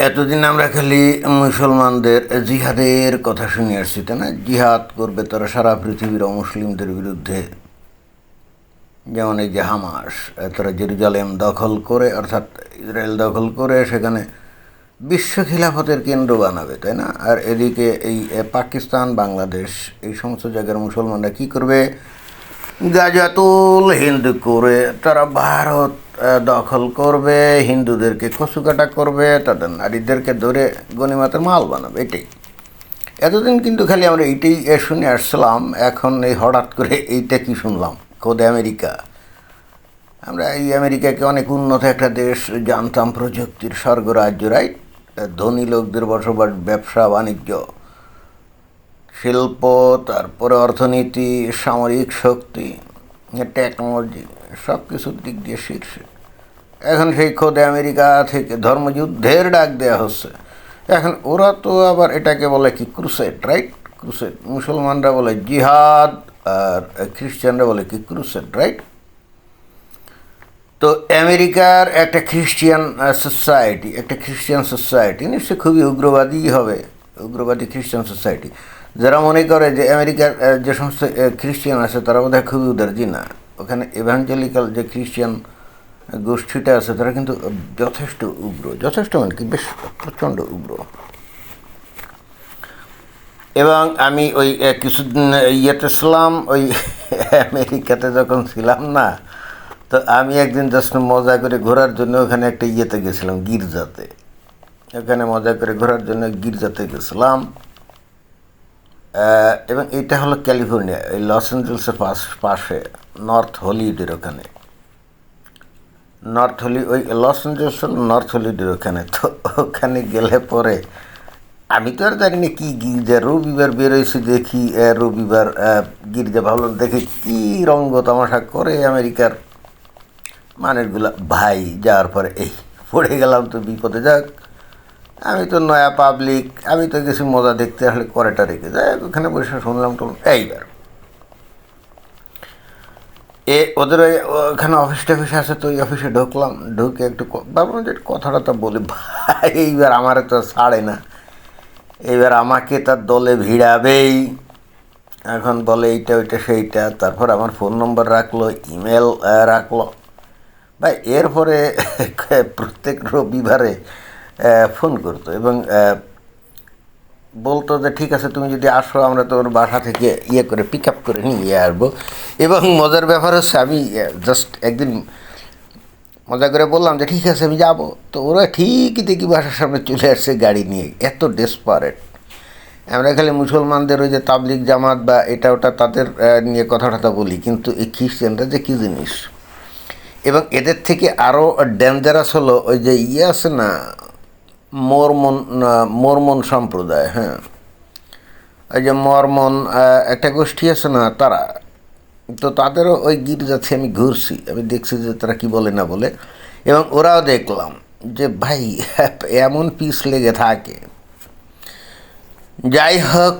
এতদিন আমরা খালি মুসলমানদের জিহাদের কথা শুনে আসছি, তাই না? জিহাদ করবে তারা সারা পৃথিবীর অমুসলিমদের বিরুদ্ধে। যেমন এই যে হামাস, তারা জেরুজালেম দখল করে, অর্থাৎ ইসরায়েল দখল করে সেখানে বিশ্ব খিলাফতের কেন্দ্র বানাবে, তাই না? আর এদিকে এই পাকিস্তান, বাংলাদেশ, এই সমস্ত জায়গার মুসলমানরা কী করবে? গাজাতুল হিন্দ করে তারা ভারত দখল করবে, হিন্দুদেরকে কচুকাটা করবে, তাদের নারীদেরকে ধরে গণিমতের মাল বানাবে। এটাই এতদিন কিন্তু খালি আমরা এইটাই শুনে আসছিলাম। এখন এই হঠাৎ করে এইটা কি শুনলাম? খোদ আমেরিকা। আমরা এই আমেরিকাকে অনেক উন্নত একটা দেশ জানতাম, প্রযুক্তির স্বর্গরাজ্য, রাইট? ধনী লোকদের বসবাস, ব্যবসা বাণিজ্য, শিল্প, তারপরে অর্থনীতি, সামরিক শক্তি, টেকনোলজি, সব কিছুর দিক দিয়ে শীর্ষে। এখন সেই খোদে আমেরিকা থেকে ধর্মযুদ্ধের ডাক দেওয়া হচ্ছে। এখন ওরা তো আবার এটাকে বলে কি ক্রুসেড, রাইট? ক্রুসেড। মুসলমানরা বলে জিহাদ, আর খ্রিস্টানরা বলে কি ক্রুসেড, রাইট? তো আমেরিকার একটা খ্রিস্টিয়ান সোসাইটি নিশ্চয়ই খুবই উগ্রবাদী হবে, উগ্রবাদী খ্রিস্টান সোসাইটি। যারা মনে করে যে আমেরিকার যে সমস্ত খ্রিস্টিয়ান আছে তারা বোধহয় খুবই উদারজি, না, ওখানে ইভাঞ্জেলিক্যাল যে খ্রিস্টিয়ান গোষ্ঠীটা আছে তারা কিন্তু যথেষ্ট উগ্র, যথেষ্ট মানে কি বেশ প্রচণ্ড উগ্র। এবং আমি ওই কিছুদিন ইয়েতে ছিলাম, ওই আমেরিকাতে যখন ছিলাম না, তো আমি একদিন জাস্ট মজা করে ঘোরার জন্য ওখানে একটা ইয়েতে গেছিলাম, গির্জাতে। ওখানে মজা করে ঘোরার জন্য গির্জাতে গেছিলাম। এবং এটা হলো ক্যালিফোর্নিয়া, এই লস অ্যাঞ্জেলসের পাশে, নর্থ হলিউডের ওখানে। ওই লস অ্যাঞ্জেলস হল নর্থ হলিউডের ওখানে। তো ওখানে গেলে পরে আমি তো আর জানি না কী গির্জা, রবিবার বেরোইছি দেখি, রবিবার গির্জা ভাবলাম দেখে কী রঙ্গ তামাশা করে আমেরিকার মানুষগুলা। ভাই যাওয়ার পরে এই পড়ে গেলাম তো বিপদে। যাক, আমি তো নয়া পাবলিক, আমি তো গেছি মজা দেখতে, আসলে করেটা রেখে যাই ওখানে বসে শুনলাম তো। এইবার ওদের ওখানে অফিস টফিস আছে, তো ওই অফিসে ঢুকলাম, ঢুকে একটু ভাবলাম যে কথাটা তো বলি। ভাই এইবার আমারে তো ছাড়ে না, এইবার আমাকে তার দলে ভিড়াবেই। এখন বলে এইটা ওইটা সেইটা, তারপর আমার ফোন নম্বর রাখলো, ইমেল রাখলো। ভাই এরপরে প্রত্যেক রবিবারে ফোন করতো এবং বলতো যে ঠিক আছে তুমি যদি আসো আমরা তোমার বাসা থেকে ইয়ে করে পিক আপ করে নিয়ে আসবো। এবং মজার ব্যাপার হচ্ছে আমি জাস্ট একদিন মজা করে বললাম যে ঠিক আছে আমি যাবো, তো ওরা ঠিকই দেখি বাসার সামনে চলে আসছে গাড়ি নিয়ে। এত ডেসপারেট। আমরা খালি মুসলমানদের ওই যে তাবলিগ জামাত বা এটা ওটা তাদের নিয়ে কথা বলি, কিন্তু এই খ্রিস্টানরা যে কী জিনিস। এবং এদের থেকে আরও ডেঞ্জারাস হলো ওই যে ইয়ে আছে না, মর্মন সম্প্রদায়। হ্যাঁ, ওই যে মর্মন একটা গোষ্ঠী আছে না, তারা তো তাদেরও ওই গির্জাতে আমি ঘুরছি, আমি দেখছি যে তারা কি বলে না বলে। এবং ওরাও দেখলাম যে ভাই এমন পিস লেগে থাকে। যাই হোক,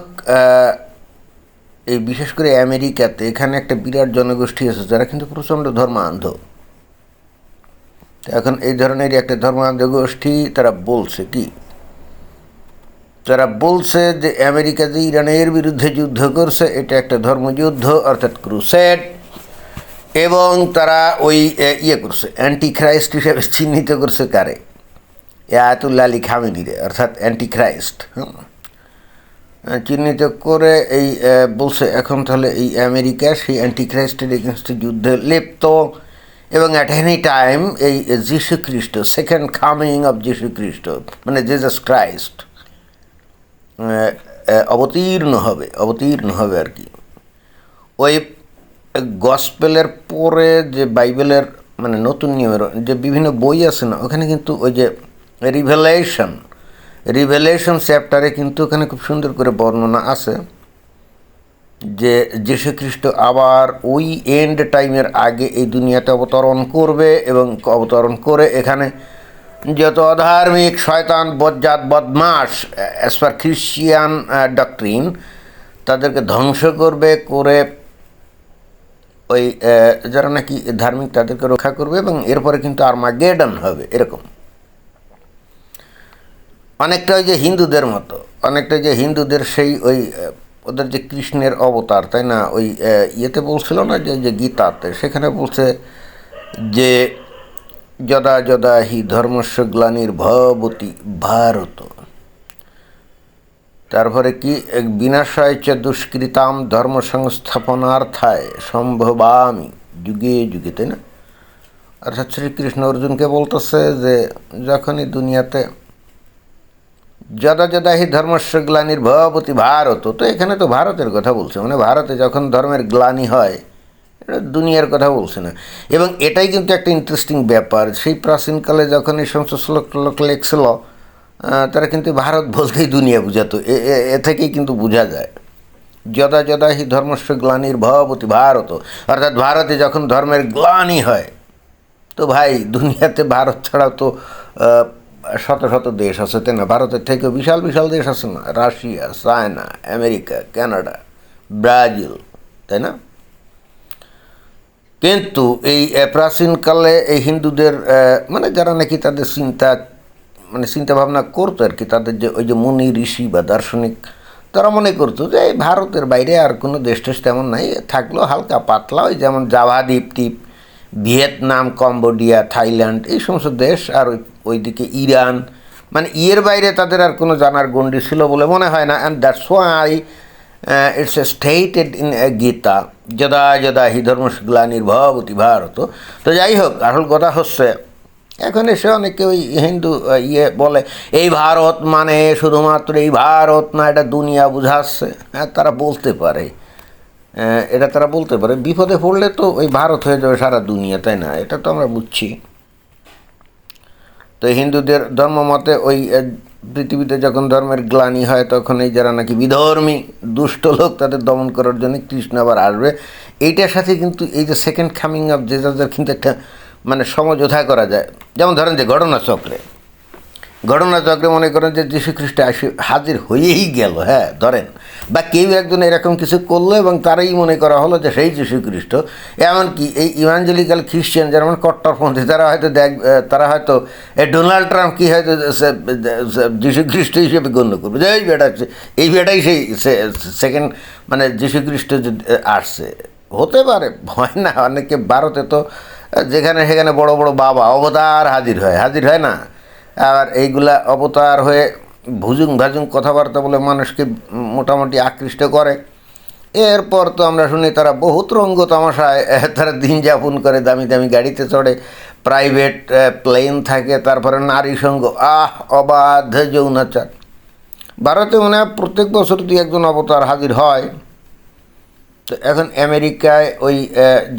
এই বিশেষ করে আমেরিকাতে এখানে একটা বিরাট জনগোষ্ঠী আছে যারা কিন্তু প্রচণ্ড ধর্মান্ধ। এখন এই ধরনেরই একটা ধর্মান্ধ গোষ্ঠী তারা বলছে কি, তারা বলছে যে আমেরিকা যে ইরানের বিরুদ্ধে যুদ্ধ করছে এটা একটা ধর্মযুদ্ধ, অর্থাৎ ক্রুসেড। এবং তারা ওই ইয়ে করছে, অ্যান্টি খ্রাইস্ট হিসেবে চিহ্নিত করছে কারে? আয়াতুল্লাহ আলী খামেনিরে, অর্থাৎ অ্যান্টি খ্রাইস্ট চিহ্নিত করে এই বলছে এখন তাহলে এই আমেরিকা সেই অ্যান্টি খ্রাইস্টের এগেনস্টে যুদ্ধে লিপ্ত। এবং অ্যাট এনি টাইম এই যীশু খ্রিস্ট, সেকেন্ড কামিং অফ যীশু খ্রিস্ট মানে জিজাস ক্রাইস্ট অবতীর্ণ হবে আর কি। ওই গসপেলের পরে যে বাইবেলের মানে নতুন নিয়মের যে বিভিন্ন বই আছে না, ওখানে কিন্তু ওই যে রিভেলেশন চ্যাপ্টারে কিন্তু ওখানে খুব সুন্দর করে বর্ণনা আছে যে যীশুখ্রিস্ট আবার ওই এন্ড টাইমের আগে এই দুনিয়াতে অবতরণ করবে এবং অবতরণ করে এখানে যত অধার্মিক শয়তান বজ্জাত বদমাস অ্যাজ পার খ্রিস্টিয়ান ডক্ট্রিন তাদেরকে ধ্বংস করে ওই যারা নাকি ধার্মিক তাদেরকে রক্ষা করবে এবং এরপরে কিন্তু আর্মাগেডন হবে এরকম। অনেকটা ওই যে হিন্দুদের মতো, অনেকটা যে হিন্দুদের সেই ওই ওদের যে কৃষ্ণের অবতার, তাই না? ওই ইয়েতে বলছিল না যে যে গীতাতে, সেখানে বলছে যে যদা যদা হি ধর্মস্য গ্লানির্ভবতি ভারত, তারপরে কি বিনাশায় চ দুষ্কৃতাম ধর্ম সংস্থাপনার্থায় সম্ভবামি যুগে যুগে, তাই না? অর্থাৎ শ্রীকৃষ্ণ অর্জুনকে বলতেছে যে যখনই দুনিয়াতে যদা যদা হি ধর্মস্য গ্লানির্ভবতি ভারত, তো এখানে তো ভারতের কথা বলছে, মানে ভারতে যখন ধর্মের গ্লানি হয়, এটা দুনিয়ার কথা বলছে না। এবং এটাই কিন্তু একটা ইন্টারেস্টিং ব্যাপার, সেই প্রাচীনকালে যখন এই সমস্ত শ্লোক টোলক লেখছিল, তারা কিন্তু ভারত বলতেই দুনিয়া বুঝাতো। এ থেকেই কিন্তু বোঝা যায় যদা যদা হি ধর্মস্য গ্লানির্ভবতি ভারত, অর্থাৎ ভারতে যখন ধর্মের গ্লানি হয়, তো ভাই দুনিয়াতে ভারত ছাড়াও তো শত শত দেশ আছে, তাই না? ভারতের থেকেও বিশাল বিশাল দেশ আছে না, Russia, China, America, Canada, Brazil, তাই না? কিন্তু এই প্রাচীনকালে এই হিন্দুদের মানে যারা নাকি তাদের চিন্তা ভাবনা করতো আর কি, তাদের যে ওই যে মুনি ঋষি বা দার্শনিক, তারা মনে করতো যে এই ভারতের বাইরে আর কোনো দেশ টেশ তেমন নাই, থাকলেও হালকা পাতলা ওই যেমন জাভা দ্বীপ টিপ, ভিয়েতনাম, কম্বোডিয়া, থাইল্যান্ড, এই সমস্ত দেশ, আর ওইদিকে ইরান, মানে ইয়ের বাইরে তাদের আর কোনো জানার গণ্ডি ছিল বলে মনে হয় না। And that's why it's stated in Gita যদা যদা হি ধর্মস্য গ্লানির্ভবতি ভারত। তো যাই হোক, আসল কথা হচ্ছে এখন এসে অনেকে ওই হিন্দু ইয়ে বলে এই ভারত মানে শুধুমাত্র এই ভারত না, এটা দুনিয়া বুঝাচ্ছে। হ্যাঁ, তারা বলতে পারে, এটা তারা বলতে পারে, বিপদে পড়লে তো ওই ভারত হয়ে যাবে সারা দুনিয়া, তাই না? এটা তো আমরা বুঝছি। তো হিন্দুদের ধর্মমতে ওই পৃথিবীতে যখন ধর্মের গ্লানি হয়, তখন এই যারা নাকি বিধর্মী দুষ্ট লোক, তাদের দমন করার জন্য কৃষ্ণ আবার আসবে। এইটার সাথে কিন্তু এই যে সেকেন্ড কামিং অফ জেসাসের কিন্তু একটা মানে সমঝোতা করা যায়। যেমন ধরেন যে ঘটনাচক্রে মনে করেন যে যীশুখ্রিস্ট হাজির হয়েই গেল, হ্যাঁ ধরেন, বা কেউ একজন এরকম কিছু করলো এবং তারাই মনে করা হলো যে সেই যীশুখ্রিস্ট। এমনকি এই ইভাঞ্জেলিক্যাল খ্রিশ্চান যারা মানে কট্টরপন্থী, তারা হয়তো ডোনাল্ড ট্রাম্প কি হয়তো যীশুখ্রিস্ট হিসেবে গণ্য করবে, যে এই বেটাই সেই সেকেন্ড মানে যীশুখ্রিস্ট আসছে। হতে পারে, হয় না? অনেকে ভারতে তো যেখানে সেখানে বড় বড় বাবা অবতার হাজির হয় না, আর এইগুলা অবতার হয়ে ভুজুং ভাজুং কথাবার্তা বলে মানুষকে মোটামুটি আকৃষ্ট করে। এরপর তো আমরা শুনি তারা বহুত রঙ্গ তামাশায় তারা দিন যাপন করে, দামি দামি গাড়িতে চড়ে, প্রাইভেট প্লেন থাকে, তারপরে নারী সঙ্গ, অবাধ যৌনাচার। ভারতে মনে হয় প্রত্যেক বছর 2-1 অবতার হাজির হয়। তো এখন আমেরিকায় ওই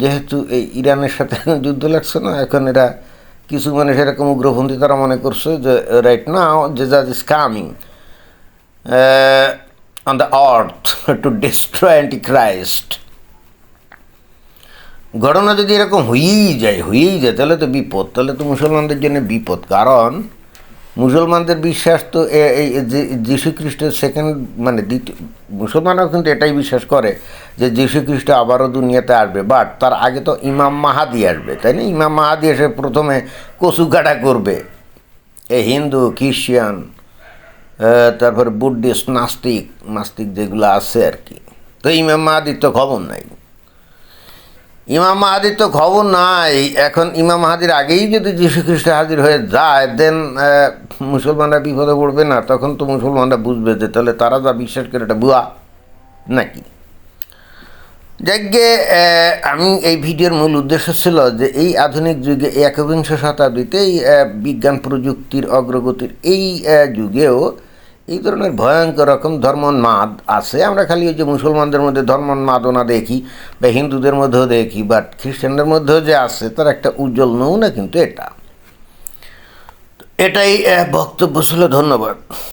যেহেতু এই ইরানের সাথে যুদ্ধ লাগছে না, এখন এরা কিছু মানুষ এরকম উগ্রপন্থী, তারা মনে করছে যে right now Jesus is coming on the earth to destroy Antichrist. ঘটনা যদি এরকম হয়েই যায় তাহলে তো বিপদ, তাহলে তো মুসলমানদের জন্য বিপদ। কারণ মুসলমানদের বিশ্বাস তো এই যীশুখ্রিস্টের সেকেন্ড মানে দ্বিতীয়, মুসলমানরাও কিন্তু এটাই বিশ্বাস করে যে যীশুখ্রিস্ট আবারও দুনিয়াতে আসবে, বাট তার আগে তো ইমাম মাহাদি আসবে, তাই না? ইমাম মাহাদি এসে প্রথমে কচু কাটা করবে। এই হিন্দু, খ্রিশ্চান, তারপরে বুদ্ধিস্ট, নাস্তিক যেগুলো আছে আর কি, তো ইমাম মাহাদির তো খবর নাই। এখন ইমাম মাহাদির আগেই যদি যীশুখ্রিস্ট হাজির হয়ে যায়, দেন মুসলমানরা বিপদে পড়বে না? তখন তো মুসলমানরা বুঝবে যে তাহলে তারা যা বিশ্বাস করে এটা ভুয়া নাকি। যাকে আমি এই ভিডিওর মূল উদ্দেশ্য ছিল যে এই আধুনিক যুগে, 21 শতাব্দীতে এই বিজ্ঞান প্রযুক্তির অগ্রগতির এই যুগেও এই ধরনের ভয়ঙ্কর রকম ধর্মোন্মাদ আছে। আমরা খালি ওই যে মুসলমানদের মধ্যে ধর্মোন্মাদনা দেখি বা হিন্দুদের মধ্যেও দেখি, বাট খ্রিস্টানদের মধ্যেও যে আছে তার একটা উজ্জ্বল নমুনা কিন্তু এটাই বক্তব্য ছিল। ধন্যবাদ।